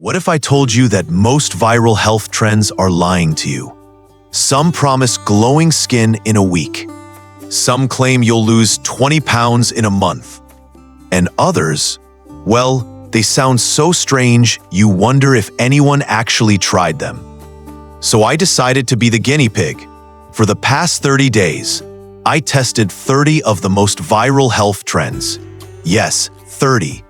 What if I told you that most viral health trends are lying to you? Some promise glowing skin in a week. Some claim you'll lose 20 pounds in a month. And others, well, they sound so strange you wonder if anyone actually tried them. So I decided to be the guinea pig. For the past 30 days, I tested 30 of the most viral health trends. Yes, 30.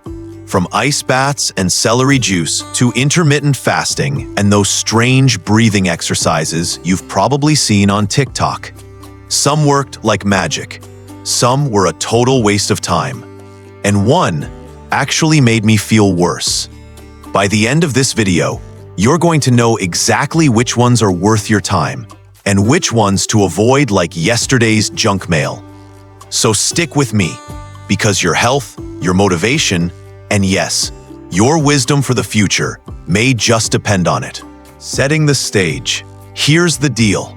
From ice baths and celery juice to intermittent fasting and those strange breathing exercises you've probably seen on TikTok. Some worked like magic. Some were a total waste of time. And one actually made me feel worse. By the end of this video, you're going to know exactly which ones are worth your time and which ones to avoid like yesterday's junk mail. So stick with me, because your health, your motivation, and yes, your wisdom for the future may just depend on it. Setting the stage. Here's the deal.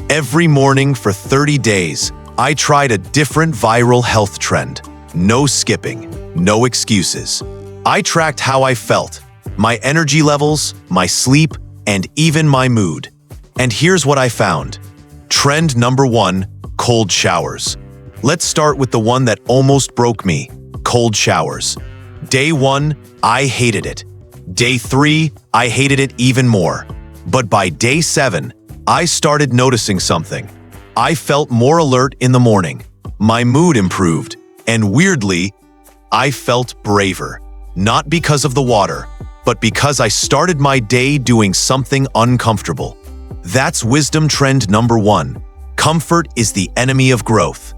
Every morning for 30 days, I tried a different viral health trend. No skipping, no excuses. I tracked how I felt, my energy levels, my sleep, and even my mood. And here's what I found. Trend number 1, cold showers. Let's start with the one that almost broke me, cold showers. Day 1, I hated it. Day 3, I hated it even more. But by day 7, I started noticing something. I felt more alert in the morning. My mood improved. And weirdly, I felt braver. Not because of the water, but because I started my day doing something uncomfortable. That's wisdom trend number 1. Comfort is the enemy of growth.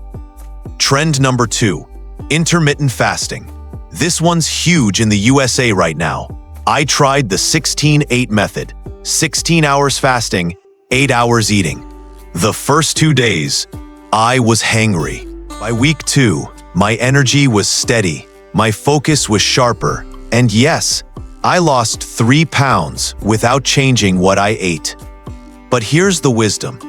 Trend number 2, intermittent fasting. This one's huge in the USA right now. I tried the 16-8 method, 16 hours fasting, 8 hours eating. The first 2 days, I was hangry. By week 2, my energy was steady, my focus was sharper, and yes, I lost 3 pounds without changing what I ate. But here's the wisdom.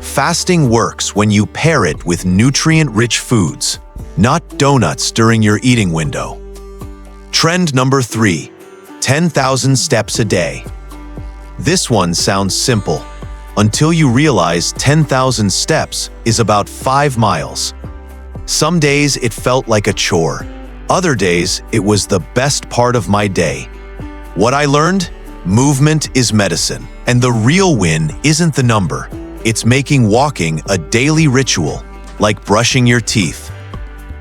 Fasting works when you pair it with nutrient-rich foods, not donuts during your eating window. Trend number 3, 10,000 steps a day. This one sounds simple, until you realize 10,000 steps is about 5 miles. Some days it felt like a chore. Other days it was the best part of my day. What I learned? Movement is medicine, and the real win isn't the number. It's making walking a daily ritual, like brushing your teeth.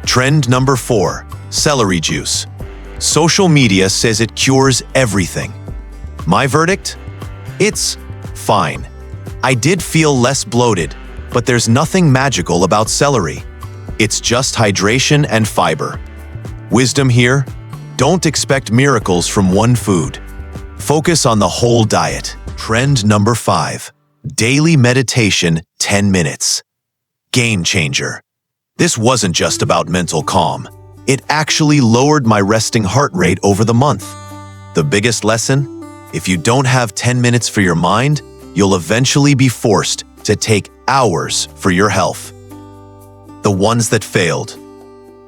Trend number 4, celery juice. Social media says it cures everything. My verdict? It's fine. I did feel less bloated, but there's nothing magical about celery. It's just hydration and fiber. Wisdom here? Don't expect miracles from one food. Focus on the whole diet. Trend number 5, daily meditation 10 minutes. Game changer. This wasn't just about mental calm. It actually lowered my resting heart rate over the month. The biggest lesson? If you don't have 10 minutes for your mind, you'll eventually be forced to take hours for your health. The ones that failed.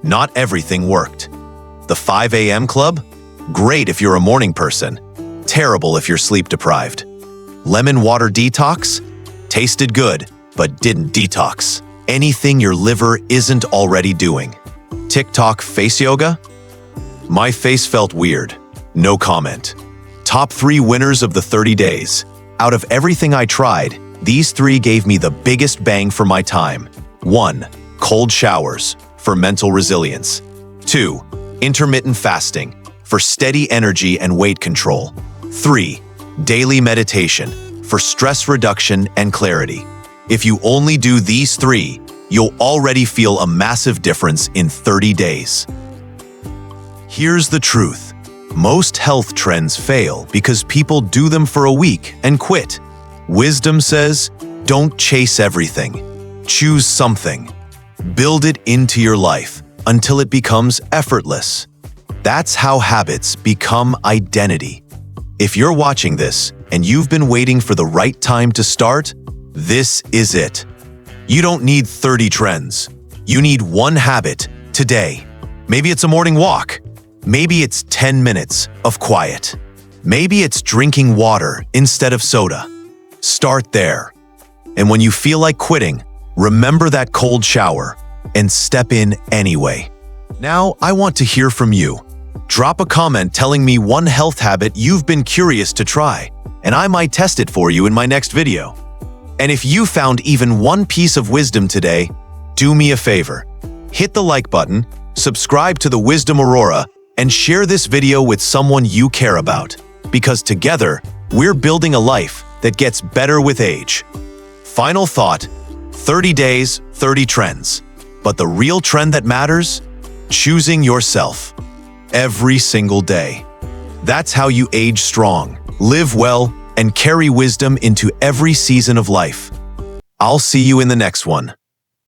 Not everything worked. The 5 a.m. club? Great if you're a morning person. Terrible if you're sleep deprived. Lemon water detox? Tasted good, but didn't detox. Anything your liver isn't already doing. TikTok face yoga? My face felt weird. No comment. Top 3 winners of the 30 days. Out of everything I tried, these 3 gave me the biggest bang for my time. 1. Cold showers, for mental resilience. 2. Intermittent fasting, for steady energy and weight control. 3. Daily meditation, for stress reduction and clarity. If you only do these 3, you'll already feel a massive difference in 30 days. Here's the truth. Most health trends fail because people do them for a week and quit. Wisdom says, don't chase everything. Choose something. Build it into your life until it becomes effortless. That's how habits become identity. If you're watching this and you've been waiting for the right time to start, this is it. You don't need 30 trends. You need one habit today. Maybe it's a morning walk. Maybe it's 10 minutes of quiet. Maybe it's drinking water instead of soda. Start there. And when you feel like quitting, remember that cold shower and step in anyway. Now, I want to hear from you. Drop a comment telling me one health habit you've been curious to try, and I might test it for you in my next video. And if you found even one piece of wisdom today, do me a favor. Hit the like button, subscribe to the Wisdom Aurora, and share this video with someone you care about. Because together, we're building a life that gets better with age. Final thought, 30 days, 30 trends. But the real trend that matters? Choosing yourself. Every single day. That's how you age strong, live well, and carry wisdom into every season of life. I'll see you in the next one.